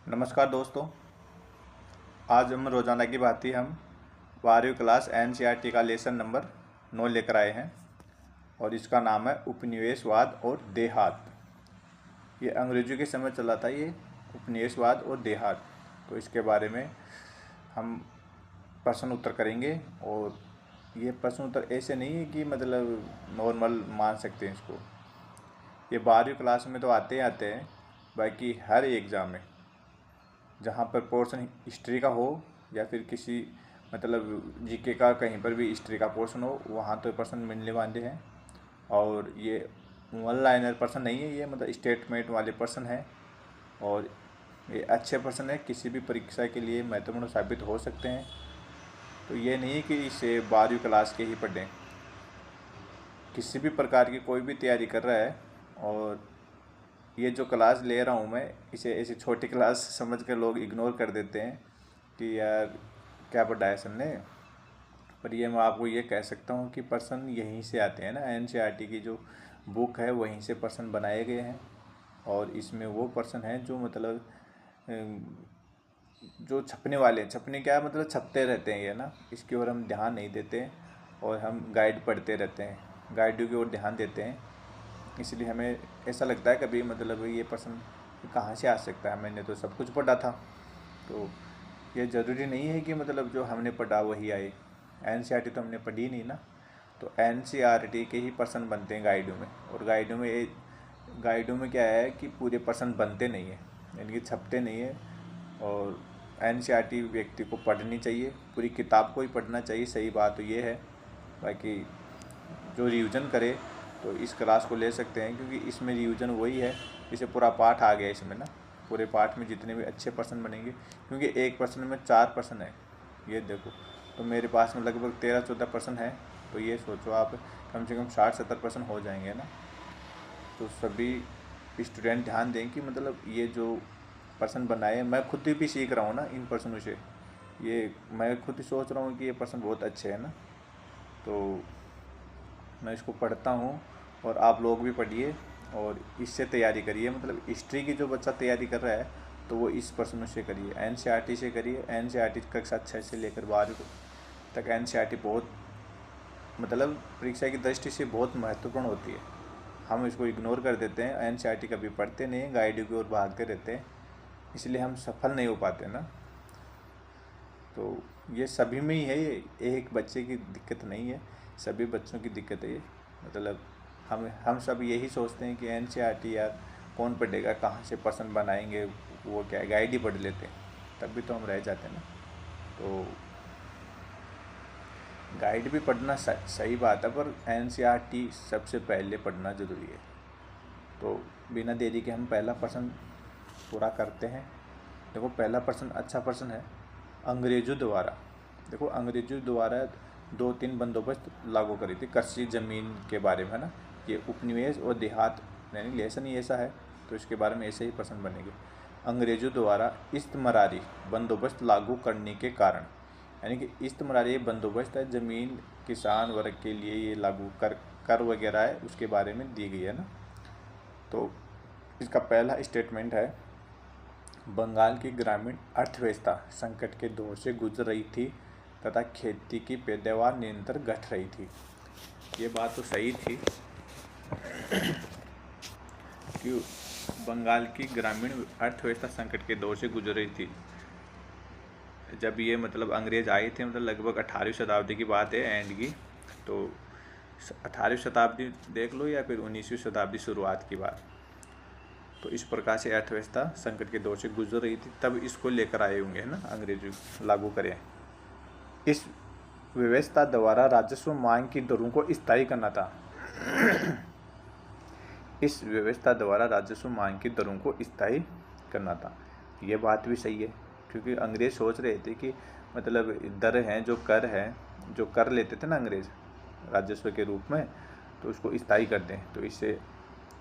नमस्कार दोस्तों। आज हम रोज़ाना की भांति हम 12वीं क्लास एनसीईआरटी का लेसन नंबर 9 लेकर आए हैं और इसका नाम है उपनिवेशवाद और देहात। ये अंग्रेजों के समय चला था ये उपनिवेशवाद और देहात। तो इसके बारे में हम प्रश्न उत्तर करेंगे और ये प्रश्न उत्तर ऐसे नहीं है कि मतलब नॉर्मल मान सकते हैं इसको। ये 12वीं क्लास में तो आते हैं, बाकी हर एग्ज़ाम में जहाँ पर पोर्शन हिस्ट्री का हो या फिर किसी मतलब जीके का कहीं पर भी हिस्ट्री का पोर्शन हो, वहाँ तो प्रश्न मिलने वाले हैं। और ये वन लाइनर प्रश्न नहीं है, ये मतलब स्टेटमेंट वाले प्रश्न हैं और ये अच्छे प्रश्न है, किसी भी परीक्षा के लिए महत्वपूर्ण साबित हो सकते हैं। तो ये नहीं है कि इसे 12वीं क्लास के ही पढ़ें। किसी भी प्रकार की कोई भी तैयारी कर रहा है और ये जो क्लास ले रहा हूँ मैं, इसे ऐसी छोटी क्लास समझ कर लोग इग्नोर कर देते हैं कि यार क्या पढ़ा है सर ने। पर ये मैं आपको ये कह सकता हूँ कि प्रश्न यहीं से आते हैं ना, एनसीईआरटी की जो बुक है वहीं से प्रश्न बनाए गए हैं। और इसमें वो प्रश्न हैं जो मतलब जो छपने वाले हैं, छपने क्या मतलब छपते रहते हैं ये ना, इसकी ओर हम ध्यान नहीं देते हैं और हम गाइड पढ़ते रहते हैं, गाइडों की ओर ध्यान देते हैं। इसलिए हमें ऐसा लगता है कभी मतलब ये प्रश्न कहाँ से आ सकता है, मैंने तो सब कुछ पढ़ा था। तो ये ज़रूरी नहीं है कि मतलब जो हमने पढ़ा वही आए। एनसीईआरटी तो हमने पढ़ी नहीं ना, तो एनसीईआरटी के ही प्रश्न बनते हैं गाइडों में। और गाइडों में क्या है कि पूरे प्रश्न बनते नहीं हैं, यानी कि छपते नहीं है। और एनसीईआरटी व्यक्ति को पढ़नी चाहिए, पूरी किताब को ही पढ़ना चाहिए, सही बात तो ये है। बाकी जो रिवीजन करे तो इस क्लास को ले सकते हैं, क्योंकि इसमें रिवीजन वही है, इसे पूरा पाठ आ गया इसमें ना। पूरे पाठ में जितने भी अच्छे प्रश्न बनेंगे, क्योंकि एक प्रश्न में 4 प्रश्न है, ये देखो। तो मेरे पास में लगभग 13-14 प्रश्न है, तो ये सोचो आप कम से कम 60-70 प्रश्न हो जाएंगे ना। तो सभी स्टूडेंट ध्यान दें कि मतलब ये जो प्रश्न बनाए, मैं खुद भी सीख रहा हूँ ना इन प्रश्नों से। ये मैं खुद ही सोच रहा हूँ कि ये प्रश्न बहुत अच्छे हैं ना, तो मैं इसको पढ़ता हूँ और आप लोग भी पढ़िए और इससे तैयारी करिए। मतलब हिस्ट्री की जो बच्चा तैयारी कर रहा है तो वो इस प्रश्नों से करिए, एनसीईआरटी से करिए। एनसीईआरटी कक्षा 6 से लेकर 12वीं तक एनसीईआरटी बहुत मतलब परीक्षा की दृष्टि से बहुत महत्वपूर्ण होती है। हम इसको इग्नोर कर देते हैं, एनसीईआरटी कभी पढ़ते नहीं हैं, गाइड की ओर भागते रहते हैं, इसलिए हम सफल नहीं हो पाते ना। तो ये सभी में ही है, ये एक बच्चे की दिक्कत नहीं है, सभी बच्चों की दिक्कत है ये। मतलब हम सब यही सोचते हैं कि एनसीईआरटी यार कौन पढ़ेगा, कहाँ से प्रश्न बनाएंगे, वो क्या गाइड ही पढ़ लेते हैं, तब भी तो हम रह जाते हैं ना। तो गाइड भी पढ़ना सही बात है, पर एनसीईआरटी सबसे पहले पढ़ना ज़रूरी है। तो बिना देरी के हम पहला प्रश्न पूरा करते हैं। देखो पहला प्रश्न अच्छा प्रश्न है। अंग्रेज़ों द्वारा, देखो अंग्रेज़ों द्वारा 2-3 बंदोबस्त लागू करी थी कृषि ज़मीन के बारे में, है ना। ये उपनिवेश और देहात यानी लेसन ही ऐसा है, तो इसके बारे में ऐसे ही प्रश्न बनेंगे। अंग्रेज़ों द्वारा इस्तेमारी बंदोबस्त लागू करने के कारण, यानी कि इस्तेमारी बंदोबस्त है, ज़मीन किसान वर्ग के लिए ये लागू कर वगैरह है, उसके बारे में दी गई है ना। तो इसका पहला स्टेटमेंट है, बंगाल की ग्रामीण अर्थव्यवस्था संकट के दौर से गुजर रही थी तथा खेती की पैदावार निरंतर घट रही थी। ये बात तो सही थी कि बंगाल की ग्रामीण अर्थव्यवस्था संकट के दौर से गुजर रही थी। जब ये मतलब अंग्रेज़ आए थे, मतलब लगभग 18वीं शताब्दी की बात है एंड की। तो 18वीं शताब्दी देख लो या फिर 19वीं शताब्दी शुरुआत की बात। तो इस प्रकार से अर्थव्यवस्था संकट के दौर से गुजर रही थी, तब इसको लेकर आए होंगे, है ना, अंग्रेज लागू करें। इस व्यवस्था द्वारा राजस्व मांग की दरों को स्थायी करना था। इस व्यवस्था द्वारा राजस्व मांग की दरों को स्थायी करना था। ये बात भी सही है, क्योंकि अंग्रेज सोच रहे थे कि मतलब दर हैं, जो कर लेते थे ना अंग्रेज राजस्व के रूप में, तो उसको स्थायी कर दें, तो इससे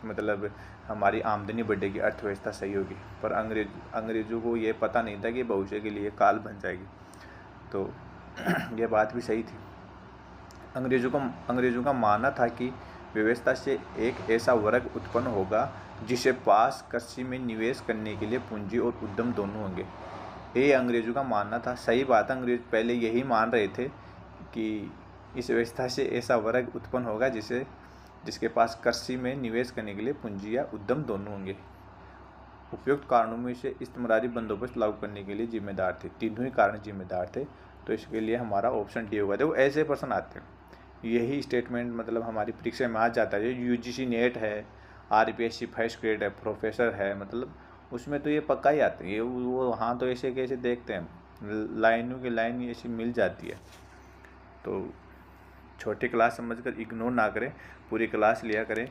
मतलब हमारी आमदनी बढ़ेगी, अर्थव्यवस्था सही होगी। पर अंग्रेज़ों को ये पता नहीं था कि भविष्य के लिए काल बन जाएगी। तो ये बात भी सही थी। अंग्रेज़ों का मानना था कि व्यवस्था से एक ऐसा वर्ग उत्पन्न होगा जिसे पास कृषि में निवेश करने के लिए पूंजी और उद्यम दोनों होंगे। ये अंग्रेजों का मानना था। सही बात है, अंग्रेज पहले यही मान रहे थे कि इस व्यवस्था से ऐसा वर्ग उत्पन्न होगा जिसके पास कृषि में निवेश करने के लिए पूंजी या उद्यम दोनों होंगे। उपयुक्त कारणों में से इस्तेमारी बंदोबस्त लागू करने के लिए जिम्मेदार थे। तीनों ही कारण जिम्मेदार थे, तो इसके लिए हमारा ऑप्शन डी होगा। देखो ऐसे प्रश्न आते हैं, यही स्टेटमेंट मतलब हमारी परीक्षा में आ जाता है। यूजीसी नेट है, आरपीएससी फर्स्ट ग्रेड है, प्रोफेसर है, मतलब उसमें तो ये पक्का ही आते हैं। ये वो वहाँ तो ऐसे कैसे देखते हैं, लाइनों की लाइन ऐसी मिल जाती है। तो छोटी क्लास समझकर इग्नोर ना करें, पूरी क्लास लिया करें।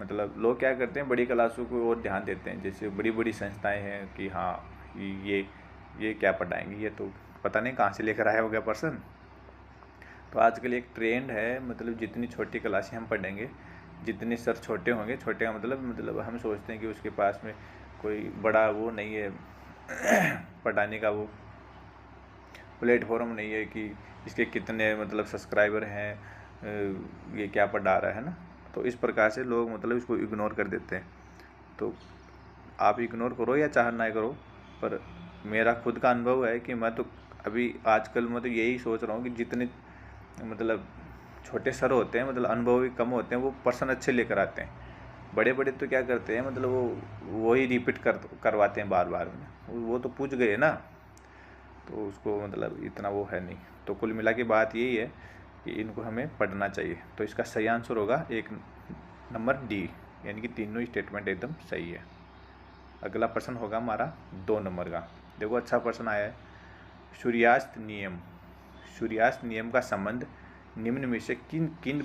मतलब लोग क्या करते हैं, बड़ी क्लासों को और ध्यान देते हैं। जैसे बड़ी बड़ी संस्थाएं हैं कि हाँ ये क्या पढ़ाएंगे, ये तो पता नहीं कहाँ से लेकर आया होगा पर्सन। तो आजकल एक ट्रेंड है, मतलब जितनी छोटी क्लासें हम पढ़ेंगे, जितने सर छोटे होंगे, छोटे का मतलब हम सोचते हैं कि उसके पास में कोई बड़ा वो नहीं है पढ़ाने का वो प्लेटफॉर्म नहीं है कि इसके कितने मतलब सब्सक्राइबर हैं, ये क्या पढ़ा रहा है ना। तो इस प्रकार से लोग मतलब इसको इग्नोर कर देते हैं। तो आप इग्नोर करो या चाहे ना करो, पर मेरा खुद का अनुभव है कि मैं तो अभी आजकल मैं तो यही सोच रहा हूँ कि जितने मतलब छोटे सर होते हैं, मतलब अनुभव भी कम होते हैं, वो पर्सन अच्छे लेकर आते हैं। बड़े बड़े तो क्या करते हैं, मतलब वो ही रिपीट करवाते हैं बार बार में, वो तो पूछ गए ना, तो उसको मतलब इतना वो है नहीं। तो कुल मिला के बात यही है कि इनको हमें पढ़ना चाहिए। तो इसका सही आंसर होगा 1 नंबर डी, यानी कि तीनों स्टेटमेंट एकदम सही है। अगला प्रश्न होगा हमारा 2 नंबर का। देखो अच्छा प्रश्न आया है। सूर्यास्त नियम, सूर्यास्त नियम का संबंध निम्न में से किन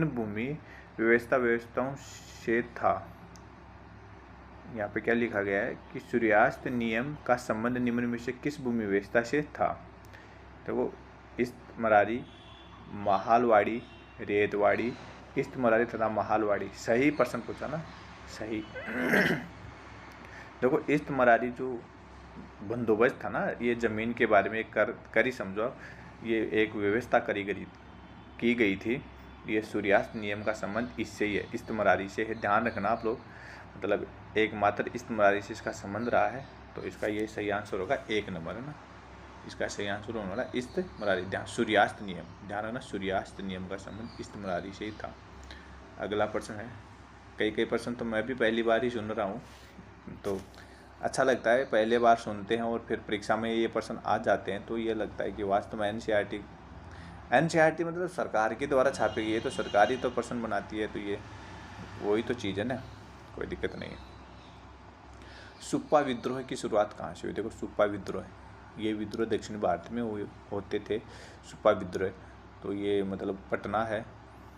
भूमि व्यवस्थाओं से था। यहाँ पे क्या लिखा गया है कि सूर्यास्त नियम का संबंध निम्न में से किस भूमि व्यवस्था से था। देखो इस्तमरारी, महालवाड़ी, रेतवाड़ी, इस्तमरारी तथा महालवाड़ी। सही प्रश्न पूछा ना, सही। देखो इस्तमरारी जो बंदोबस्त था ना, ये ज़मीन के बारे में कर ही समझो, ये एक व्यवस्था की गई थी। ये सूर्यास्त नियम का संबंध इससे ही है, इस्तमरारी से है। ध्यान रखना आप लोग, मतलब एकमात्र इस्तमरारी से इसका संबंध रहा है। तो इसका ये सही आंसर होगा 1 नंबर, है ना। इसका सही आंसर होने वाला इस्तमरारी। ध्यान, सूर्यास्त नियम, ध्यान रखना, सूर्यास्त नियम का संबंध इस्तमरारी से ही था। अगला प्रश्न है, कई प्रश्न तो मैं भी पहली बार ही सुन रहा हूँ, तो अच्छा लगता है। पहले बार सुनते हैं और फिर परीक्षा में ये प्रश्न आ जाते हैं, तो ये लगता है कि वास्तव में एनसीईआरटी मतलब सरकार के द्वारा छापी गई है, तो सरकार ही तो प्रश्न बनाती है, तो ये वही तो चीज़ है ना, कोई दिक्कत नहीं है। सुप्पा विद्रोह की शुरुआत कहाँ से हुई। देखो सुप्पा विद्रोह, ये विद्रोह दक्षिण भारत में होते थे। सुप्पा विद्रोह तो ये मतलब पटना है,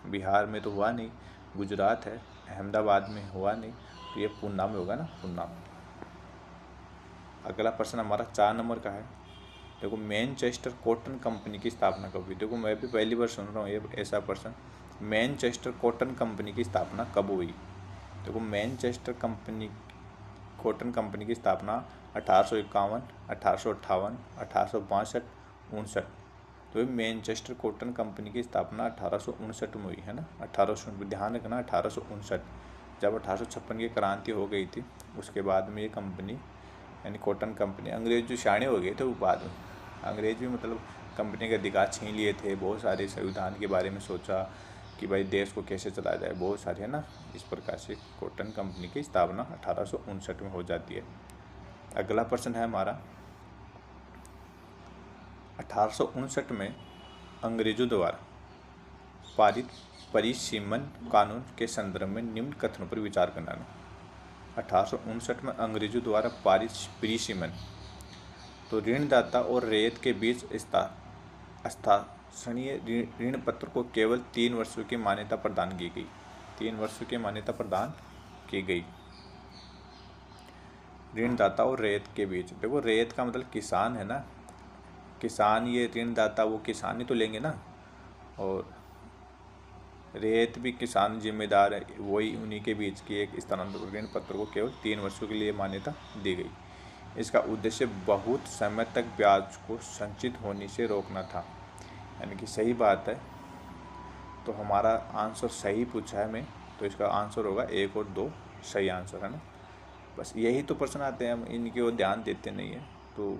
बिहार में तो हुआ नहीं, गुजरात है, अहमदाबाद में हुआ नहीं, तो ये पूना में होगा ना, पूना। अगला प्रश्न हमारा 4 नंबर का है। देखो मैनचेस्टर कॉटन कंपनी की स्थापना कब हुई। देखो मैं भी पहली बार सुन रहा हूँ ये ऐसा प्रश्न, मैनचेस्टर कॉटन कंपनी की स्थापना कब हुई। देखो मैनचेस्टर कॉटन कंपनी की स्थापना 1851, 1858, 1862, 1959। तो मैनचेस्टर कॉटन कंपनी की स्थापना 1859 में हुई है ना, 1859। ध्यान रखना 1859, जब 1856 की क्रांति हो गई थी, उसके बाद में ये कंपनी यानी कॉटन कंपनी, अंग्रेज जो शाणे हो गए थे वो बाद में, अंग्रेज भी मतलब कंपनी के अधिकार छीन लिए थे। बहुत सारे संविधान के बारे में सोचा कि भाई देश को कैसे चलाया जाए, बहुत सारे, है ना। इस प्रकार से कॉटन कंपनी की स्थापना 1859 में हो जाती है। अगला प्रश्न है हमारा, 1859 में अंग्रेजों द्वारा पारित परिसीमन कानून के संदर्भ में निम्न कथनों पर विचार करना है। 1859 में अंग्रेजों द्वारा पारित परिसीमन, तो ऋणदाता और रैयत के बीच स्थानीय ऋण पत्र को केवल 3 वर्षों की मान्यता प्रदान की गई। 3 वर्षों की मान्यता प्रदान की गई ऋणदाता और रैयत के बीच। देखो रैयत का मतलब किसान है ना, किसान, ये ऋणदाता वो किसान ही तो लेंगे ना, और रैयत भी किसान जिम्मेदार है, वही उन्हीं के बीच की एक स्थानांतरण ऋण पत्र को केवल 3 वर्षों के लिए मान्यता दी गई। इसका उद्देश्य बहुत समय तक ब्याज को संचित होने से रोकना था, यानी कि सही बात है। तो हमारा आंसर सही पूछा है मैं, तो इसका आंसर होगा 1 और 2 सही आंसर है ना। बस यही तो प्रश्न आते हैं, हम इनकी ओर ध्यान देते नहीं हैं तो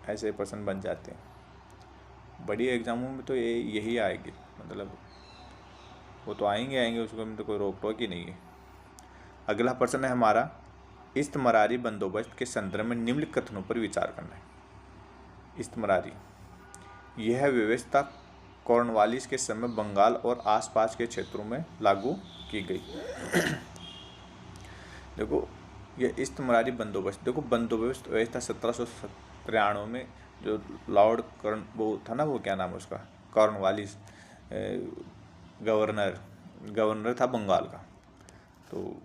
ऐसे प्रश्न बन जाते हैं। बड़ी एग्जामों में तो यही आएगी, मतलब वो तो आएंगे उसको में तो कोई रोक टोक ही नहीं है। अगला प्रश्न है हमारा, इस्तमरारी बंदोबस्त के संदर्भ में निम्न कथनों पर विचार करना है। इस्तमरारी, यह व्यवस्था कॉर्नवालिस के समय बंगाल और आसपास के क्षेत्रों में लागू की गई। देखो ये इस्तमरारी बंदोबस्त, देखो बंदोबस्त व्यवस्था 1793 में जो लॉर्ड कॉर्न वो था ना, वो क्या नाम है उसका, कॉर्नवालिस गवर्नर था बंगाल का, तो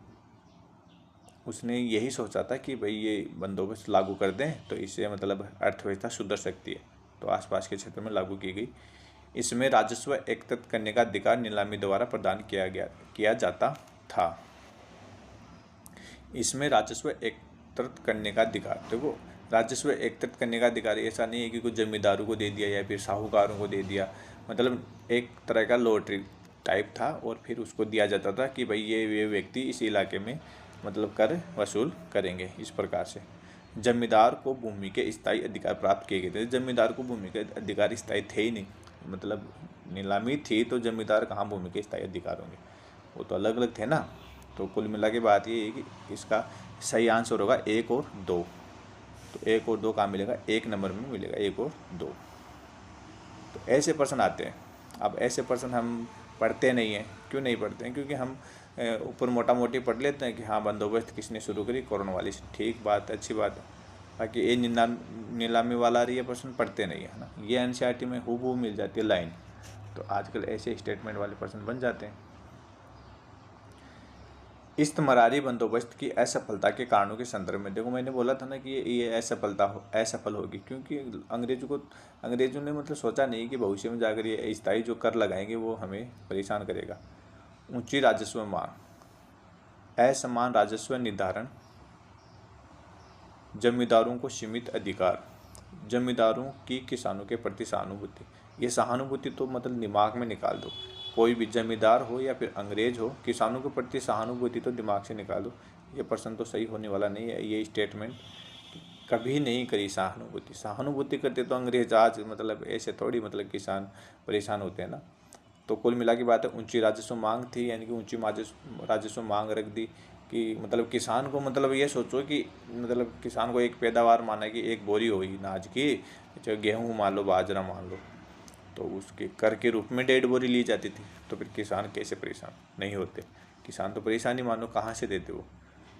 उसने यही सोचा था कि भाई ये बंदोबस्त लागू कर दें तो इससे मतलब अर्थव्यवस्था सुधर सकती है, तो आसपास के क्षेत्र में लागू की गई। इसमें राजस्व एकत्रित करने का अधिकार नीलामी द्वारा प्रदान किया जाता था। इसमें राजस्व एकत्रित करने का अधिकार, देखो राजस्व एकत्रित करने का अधिकार ऐसा नहीं है कि कुछ जमींदारों को दे दिया या फिर साहूकारों को दे दिया, मतलब एक तरह का लॉटरी टाइप था और फिर उसको दिया जाता था कि भाई ये व्यक्ति इस इलाके में मतलब कर वसूल करेंगे। इस प्रकार से जमींदार को भूमि के स्थायी अधिकार प्राप्त किए गए थे। जमींदार को भूमि के अधिकार स्थायी थे ही नहीं, मतलब नीलामी थी तो जमींदार कहाँ भूमि के स्थायी अधिकार होंगे, वो तो अलग अलग थे ना। तो कुल मिला के बात ये है कि इसका सही आंसर होगा 1 और 2। तो 1 और 2 कहाँ मिलेगा, 1 नंबर में मिलेगा 1 और 2। तो ऐसे प्रश्न आते हैं। अब ऐसे प्रश्न हम पढ़ते नहीं हैं, क्यों नहीं पढ़ते हैं, क्योंकि हम ऊपर मोटा मोटी पढ़ लेते हैं कि हाँ बंदोबस्त किसने शुरू करी, कॉर्नवालिस, ठीक बात, अच्छी बात है। बाकी ये नीलामी वाला ये प्रश्न पढ़ते नहीं है ना, ये एनसीईआरटी में हूबहू मिल जाती है लाइन, तो आजकल ऐसे स्टेटमेंट वाले प्रश्न बन जाते हैं। इस्तमरारी बंदोबस्त की असफलता के कारणों के संदर्भ में, देखो मैंने बोला था ना कि ये असफल होगी, क्योंकि अंग्रेजों ने मतलब सोचा नहीं कि भविष्य में जाकर ये स्थायी जो कर लगाएंगे वो हमें परेशान करेगा। ऊंची राजस्व मांग, असमान राजस्व निर्धारण, जमींदारों को सीमित अधिकार, जमींदारों की किसानों के प्रति सहानुभूति। ये सहानुभूति तो मतलब दिमाग में निकाल दो, कोई भी जमींदार हो या फिर अंग्रेज हो, किसानों के प्रति सहानुभूति तो दिमाग से निकाल दो। ये प्रश्न तो सही होने वाला नहीं है। ये स्टेटमेंट कभी नहीं करी सहानुभूति करते तो अंग्रेज आज मतलब ऐसे थोड़ी मतलब किसान परेशान होते हैं ना। तो कुल मिला की बात है, ऊंची राजस्व मांग थी, यानी कि ऊंची राजस्व मांग रख दी कि मतलब किसान को, मतलब ये सोचो कि मतलब किसान को एक पैदावार माना कि एक बोरी हुई अनाज की, चाहे गेहूँ मान लो, बाजरा मान लो, तो उसके कर के रूप में 1.5 बोरी ली जाती थी। तो फिर किसान कैसे परेशान नहीं होते, किसान तो परेशान ही मानो, कहाँ से देते वो,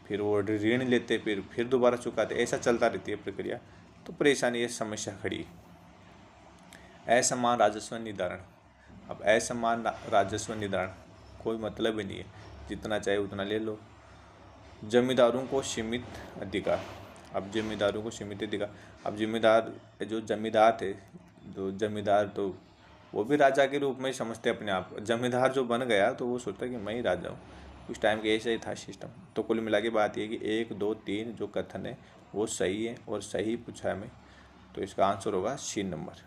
फिर वो ऋण लेते, फिर दोबारा चुकाते, ऐसा चलता रहती है प्रक्रिया, तो परेशानी ये समस्या खड़ी। असमान राजस्व निर्धारण, अब असमान राजस्व निर्धारण कोई मतलब ही नहीं है, जितना चाहे उतना ले लो। जमींदारों को सीमित अधिकार, अब जमींदारों को सीमित अधिकार, अब जमींदार थे, जो जमींदार तो वो भी राजा के रूप में समझते अपने आप। जमींदार जो बन गया तो वो सोचता कि मैं ही राजा हूँ, उस टाइम के ऐसा ही था सिस्टम। तो कुल मिला के बात ये कि 1, 2, 3 जो कथन है वो सही है और सही पूछा है हमें, तो इसका आंसर होगा C नंबर।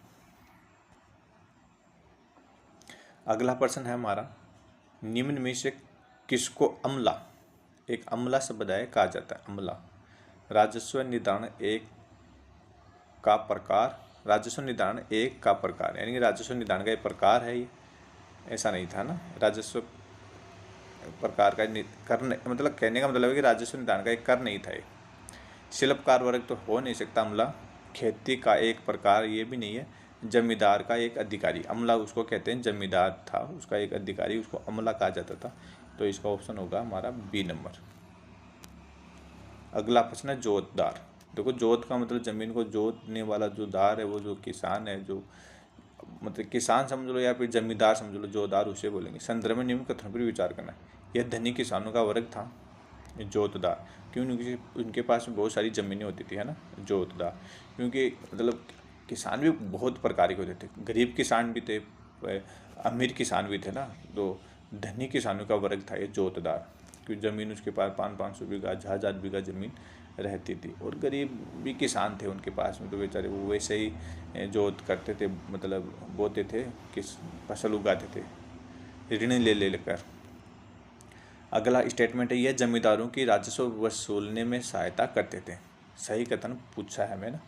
अगला प्रश्न है हमारा, निम्न में से किसको अमला, एक अमला शब्द है कहा जाता है, अमला। राजस्व निर्धारण एक का प्रकार, राजस्व निर्धारण एक का प्रकार, यानी कि राजस्व निर्धारण का एक प्रकार है ये, ऐसा नहीं था ना। राजस्व प्रकार का करने मतलब कहने का मतलब है कि राजस्व निर्धारण का एक कर नहीं था ये। शिल्पकार वर्ग तो हो नहीं सकता अमला, खेती का एक प्रकार ये भी नहीं है, जमींदार का एक अधिकारी, अमला उसको कहते हैं, जमींदार था उसका एक अधिकारी, उसको अमला कहा जाता था। तो इसका ऑप्शन होगा हमारा B नंबर। अगला प्रश्न है जोतदार। देखो जोत का मतलब जमीन को जोतने वाला जो दार है, वो जो किसान है, जो मतलब किसान समझ लो या फिर जमींदार समझ लो, जोतदार उसे बोलेंगे। संदर्भ में निम्न कथनों पर विचार करना है। यह धनी किसानों का वर्ग था जोतदार, क्योंकि उनके पास बहुत सारी ज़मीनें होती थी, है ना, जोतदार। क्योंकि मतलब किसान भी बहुत प्रकार के होते थे, गरीब किसान भी थे, अमीर किसान भी थे ना। तो धनी किसानों का वर्ग था ये जोतदार, क्योंकि ज़मीन उसके पास 500-500 बीघा, 1000 बीघा ज़मीन रहती थी। और गरीब भी किसान थे उनके पास में, तो बेचारे वो वैसे ही जोत करते थे, मतलब बोते थे, किस फसल उगाते थे ऋण ले लेकर। अगला स्टेटमेंट है यह जमींदारों की राजस्व वसूलने में सहायता करते थे। सही कथन पूछा है हमें ना।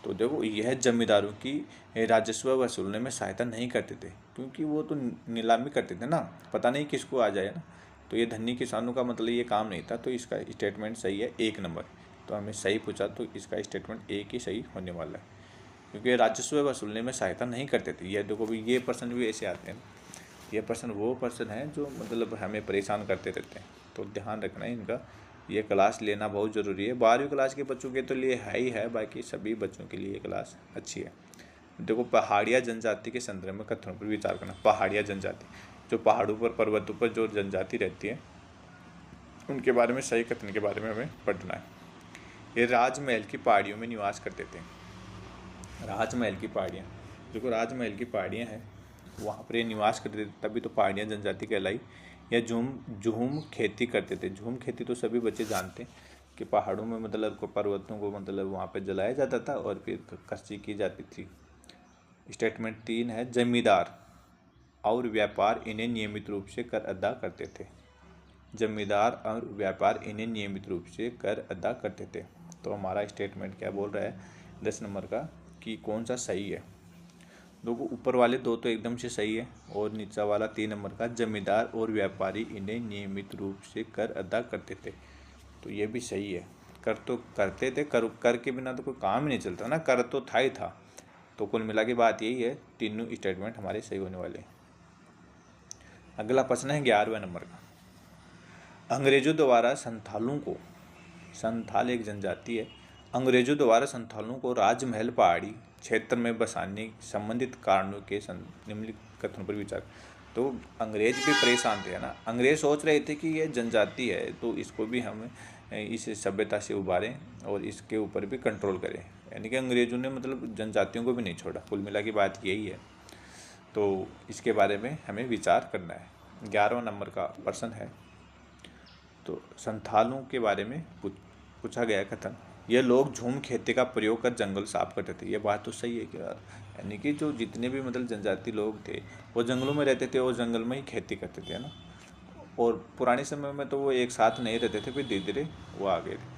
तो देखो यह जमींदारों की राजस्व वसूलने में सहायता नहीं करते थे, क्योंकि वो तो नीलामी करते थे ना, पता नहीं किसको आ जाए ना। तो ये धनी किसानों का मतलब ये काम नहीं था। तो इसका स्टेटमेंट सही है 1 नंबर। तो हमें सही पूछा तो इसका स्टेटमेंट 1 ही सही होने वाला है, क्योंकि राजस्व वसूलने में सहायता नहीं करते थे। ये देखो भी ये पर्सन भी ऐसे आते हैं, ये पर्सन वो पर्सन है जो मतलब हमें परेशान करते रहते हैं। तो ध्यान रखना है इनका, ये क्लास लेना बहुत ज़रूरी है। 12वीं क्लास के बच्चों के तो लिए है ही है, बाकी सभी बच्चों के लिए ये क्लास अच्छी है। देखो पहाड़िया जनजाति के संदर्भ में कथनों पर विचार करना। पहाड़िया जनजाति जो पहाड़ों पर पर्वतों पर जो जनजाति रहती है उनके बारे में सही कथन के बारे में हमें पढ़ना है। ये राजमहल की पहाड़ियों में निवास करते थे। राजमहल की पहाड़ियाँ, देखो राजमहल की पहाड़ियाँ हैं वहाँ पर ये निवास करते थे, तभी तो पहाड़ियाँ जनजाति कहलाई। या झूम खेती करते थे। झूम खेती तो सभी बच्चे जानते हैं कि पहाड़ों में मतलब पर्वतों को मतलब वहाँ पे जलाया जाता था और फिर कृषि की जाती थी। स्टेटमेंट 3 है जमींदार और व्यापार इन्हें नियमित रूप से कर अदा करते थे। जमींदार और व्यापार इन्हें नियमित रूप से कर अदा करते थे। तो हमारा स्टेटमेंट क्या बोल रहा है 10 नंबर का कि कौन सा सही है। देखो ऊपर वाले 2 तो एकदम से सही है और नीचा वाला 3 नंबर का जमींदार और व्यापारी इन्हें नियमित रूप से कर अदा करते थे, तो ये भी सही है। कर तो करते थे, कर के बिना तो कोई काम ही नहीं चलता ना, कर तो था ही था। तो कुल मिला के बात यही है, तीनों स्टेटमेंट हमारे सही होने वाले हैं। अगला प्रश्न है 11वें नंबर का। अंग्रेजों द्वारा संथालों को, संथाल एक जनजाति है, अंग्रेजों द्वारा संथालों को राजमहल पहाड़ी क्षेत्र में बसाने संबंधित कारणों के निम्नलिखित कथनों पर विचार। तो अंग्रेज भी परेशान थे ना। अंग्रेज सोच रहे थे कि ये जनजाति है तो इसको भी हम इस सभ्यता से उबारें और इसके ऊपर भी कंट्रोल करें। यानी कि अंग्रेजों ने मतलब जनजातियों को भी नहीं छोड़ा। कुल मिला की बात यही है। तो इसके बारे में हमें विचार करना है। 11वां नंबर का प्रश्न है, तो संथालों के बारे में पूछा गया कथन, ये लोग झूम खेती का प्रयोग कर जंगल साफ करते थे। ये बात तो सही है कि यानी कि जो जितने भी मतलब जनजाति लोग थे वो जंगलों में रहते थे और जंगल में ही खेती करते थे ना। और पुराने समय में तो वो एक साथ नहीं रहते थे, फिर धीरे धीरे वो आ गए थे।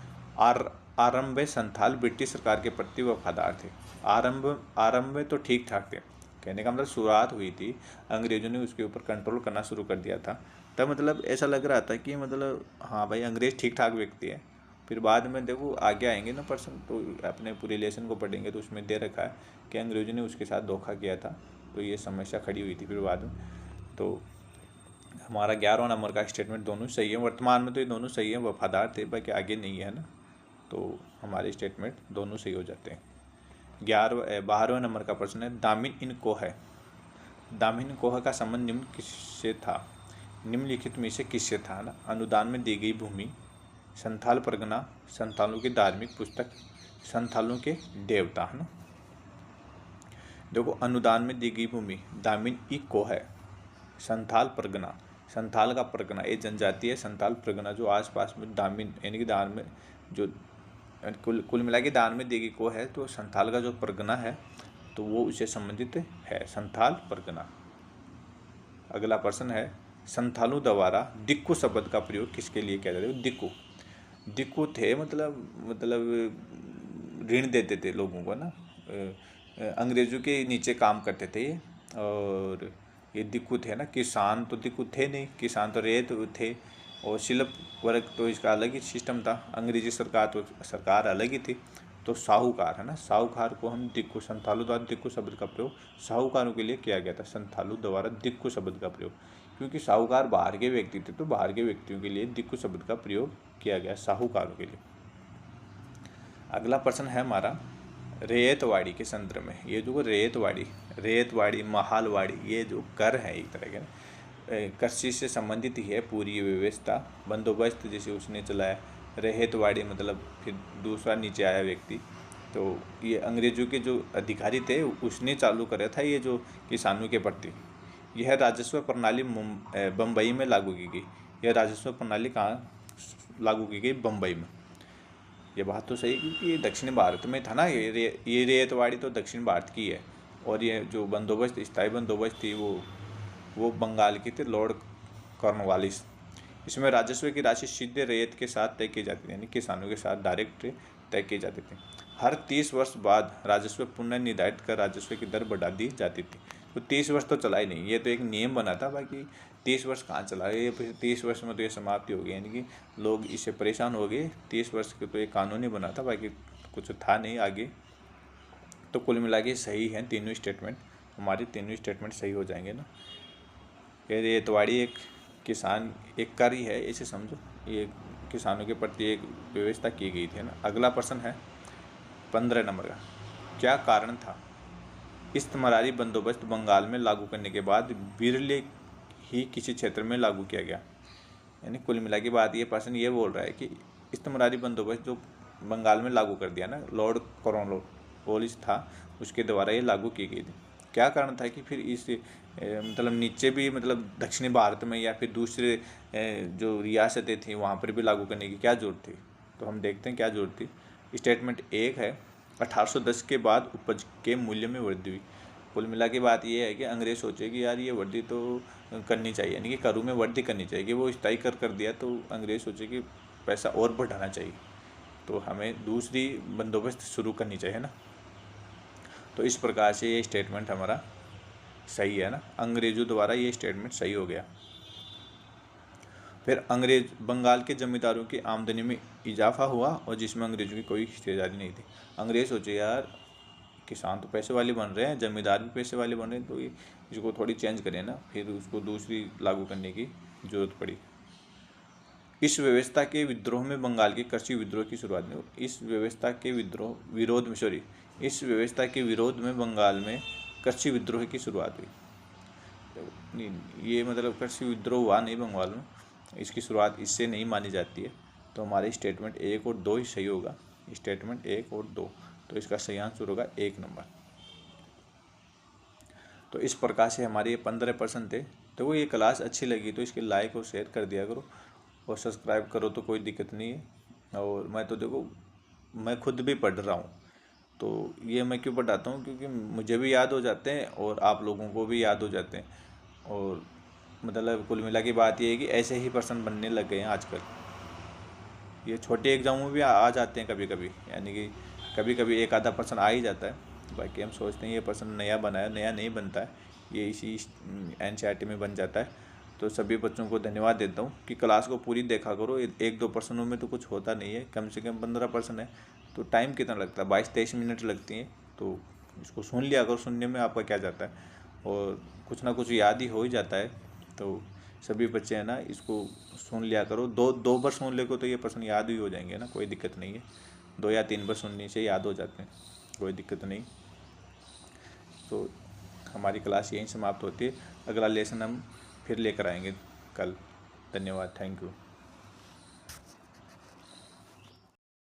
आरंभ में संथाल ब्रिटिश सरकार के प्रति वफादार थे। आरंभ में तो ठीक ठाक थे, कहने का मतलब शुरुआत हुई थी, अंग्रेजों ने उसके ऊपर कंट्रोल करना शुरू कर दिया था, तब मतलब ऐसा लग रहा था कि मतलब हाँ भाई अंग्रेज ठीक ठाक व्यक्ति है। फिर बाद में देखो आगे आएंगे ना पर्सन, तो अपने पूरे रिलेशन को पढ़ेंगे तो उसमें दे रखा है कि अंग्रेजों ने उसके साथ धोखा किया था, तो ये समस्या खड़ी हुई थी फिर बाद में। तो हमारा 11वां नंबर का स्टेटमेंट दोनों सही है। वर्तमान में तो ये दोनों सही है, वफादार थे, बाकी आगे नहीं है ना, तो हमारे स्टेटमेंट दोनों सही हो जाते हैं। 12वें नंबर का प्रश्न है, दामिन इन कोह है। दामिन कोह का संबंध निम्न किससे था? निम्नलिखित में से किससे था ना? अनुदान में दी गई भूमि, संथाल परगना, संथालों की धार्मिक पुस्तक, संथालों के देवता, है ना। देखो अनुदान में दी गई भूमि दामिन ई को है, संथाल परगना, संथाल का परगना ये जनजाति है, संथाल परगना जो आसपास में दामिन यानी कि दान में जो कुल मिला के दान में दी गई को है, तो संथाल का जो परगना है तो वो उससे संबंधित है, संथाल परगना। अगला प्रश्न है, संथालों द्वारा दिक्कू शब्द का प्रयोग किसके लिए किया जाता है? दिक्कू थे मतलब ऋण देते थे लोगों को ना, अंग्रेजों के नीचे काम करते थे ये। और ये दिक्कू थे ना, किसान तो दिक्कू थे नहीं, किसान तो रेत थे, और शिल्प वर्ग तो इसका अलग ही सिस्टम था। अंग्रेजी सरकार तो सरकार अलग ही थी। तो साहूकार है ना, साहूकार को हम दिक्कू, संथालू द्वारा दिक्कू शब्द का प्रयोग साहूकारों के लिए किया गया था। संथालू द्वारा दिक्कू शब्द का प्रयोग, क्योंकि साहूकार बाहर के व्यक्ति थे, तो बाहर के व्यक्तियों के लिए दिक्कू शब्द का प्रयोग किया गया साहूकारों के लिए। अगला प्रश्न है हमारा रेतवाड़ी के संदर्भ में। ये जो रेतवाड़ी महालवाड़ी ये जो कर है एक तरह के कृषि से संबंधित ही है पूरी व्यवस्था, बंदोबस्त जैसे उसने चलाया। रेतवाड़ी मतलब फिर दूसरा नीचे आया व्यक्ति, तो ये अंग्रेजों के जो अधिकारी थे उसने चालू करा था ये जो किसानों के प्रति। यह राजस्व प्रणाली बम्बई में लागू की गई। यह राजस्व प्रणाली कहाँ लागू की गई? बम्बई में। ये बात तो सही, क्योंकि ये दक्षिण भारत में था ना, ये रेतवाड़ी तो दक्षिण भारत की है, और ये जो बंदोबस्त स्थायी बंदोबस्त थी वो बंगाल की थी, लॉर्ड कॉर्नवालिस। इसमें राजस्व की राशि सीधे रैयत के साथ तय की जाती थी, यानी किसानों के साथ डायरेक्ट तय की जाती थी। हर 30 वर्ष बाद राजस्व पुनः निर्धारित कर राजस्व की दर बढ़ा दी जाती थी। तो 30 वर्ष तो चला ही नहीं, ये तो एक नियम बना था, बाकी 30 वर्ष कहाँ चला, ये 30 वर्ष में तो ये समाप्ति हो गई, यानी कि लोग इससे परेशान हो गए। 30 वर्ष के तो एक कानून ही बना था, बाकी कुछ था नहीं आगे। तो कुल मिला के सही है तीनों स्टेटमेंट, हमारी तीनों स्टेटमेंट सही हो जाएंगे ना। ये रेतवाड़ी एक किसान एक कार्य है, इसे समझो, ये किसानों के प्रति एक व्यवस्था की गई थी ना। अगला प्रश्न है 15 नंबर का, क्या कारण था इस्तेमारी बंदोबस्त बंगाल में लागू करने के बाद विरले ही किसी क्षेत्र में लागू किया गया। यानी कुल मिला के बात ये प्रश्न ये बोल रहा है कि इस्तेमारी बंदोबस्त जो बंगाल में लागू कर दिया ना, लॉर्ड कॉर्नवालिस था, उसके द्वारा ये लागू की गई थी। क्या कारण था कि फिर इस मतलब नीचे भी, मतलब दक्षिणी भारत में या फिर दूसरे जो रियासतें थी वहाँ पर भी लागू करने की क्या ज़रूरत थी। तो हम देखते हैं क्या ज़रूरत थी। स्टेटमेंट एक है 1810 के बाद उपज के मूल्य में वृद्धि हुई। कुल मिला के बात ये है कि अंग्रेज सोचे कि यार ये वृद्धि तो करनी चाहिए, यानी कि करों में वृद्धि करनी चाहिए, कि वो स्थायी कर दिया, तो अंग्रेज सोचे कि पैसा और बढ़ाना चाहिए, तो हमें दूसरी बंदोबस्त शुरू करनी चाहिए ना। तो इस प्रकार से ये स्टेटमेंट हमारा सही है ना, अंग्रेजों द्वारा ये स्टेटमेंट सही हो गया। फिर अंग्रेज बंगाल के जमींदारों की आमदनी में इजाफा हुआ और जिसमें अंग्रेजों की कोई हिस्सेदारी नहीं थी। अंग्रेज सोचे यार किसान तो पैसे वाले बन रहे हैं, जमींदार भी पैसे वाले बन रहे हैं, तो ये इसको थोड़ी चेंज करें ना, फिर उसको दूसरी लागू करने की जरूरत पड़ी। इस व्यवस्था के विद्रोह में बंगाल के कृषि विद्रोह की शुरुआत हुई। इस व्यवस्था के इस व्यवस्था के विरोध में बंगाल में कृषि विद्रोह की शुरुआत हुई। ये मतलब कृषि विद्रोह हुआ नहीं बंगाल में, इसकी शुरुआत इससे नहीं मानी जाती है। तो हमारे स्टेटमेंट 1 और 2 ही सही होगा, स्टेटमेंट 1 और 2। तो इसका सही आंसर होगा 1 नंबर। तो इस प्रकार से हमारे ये 15 प्रश्न थे। तो वो ये क्लास अच्छी लगी तो इसके लाइक और शेयर कर दिया करो और सब्सक्राइब करो, तो कोई दिक्कत नहीं है। और मैं तो देखो मैं खुद भी पढ़ रहा हूँ, तो ये मैं क्यों पढ़ाता हूँ, क्योंकि मुझे भी याद हो जाते हैं और आप लोगों को भी याद हो जाते हैं। और मतलब कुल मिला की बात ये है कि ऐसे ही प्रश्न बनने लग गए हैं आजकल। ये छोटे एग्जामों में भी आ जाते हैं कभी कभी, यानी कि कभी कभी एक आधा प्रश्न आ ही जाता है। बाकी हम सोचते हैं ये प्रश्न नया बना है, नया नहीं बनता है, ये इसी NCERT में बन जाता है। तो सभी बच्चों को धन्यवाद देता हूँ कि क्लास को पूरी देखा करो। 1-2 प्रश्नों में तो कुछ होता नहीं है, कम से कम 15 प्रश्न है, तो टाइम कितना लगता है, 22-23 मिनट लगती हैं। तो इसको सुन लिया करो, सुनने में आपका क्या जाता है, और कुछ ना कुछ याद ही हो ही जाता है। तो सभी बच्चे हैं ना, इसको सुन लिया करो, दो बार सुन ले को तो ये प्रश्न याद ही हो जाएंगे ना, कोई दिक्कत नहीं है। 2 या 3 बार सुनने से याद हो जाते हैं, कोई दिक्कत नहीं। तो हमारी क्लास यहीं समाप्त होती है, अगला लेसन हम फिर लेकर आएंगे कल। धन्यवाद, थैंक यू।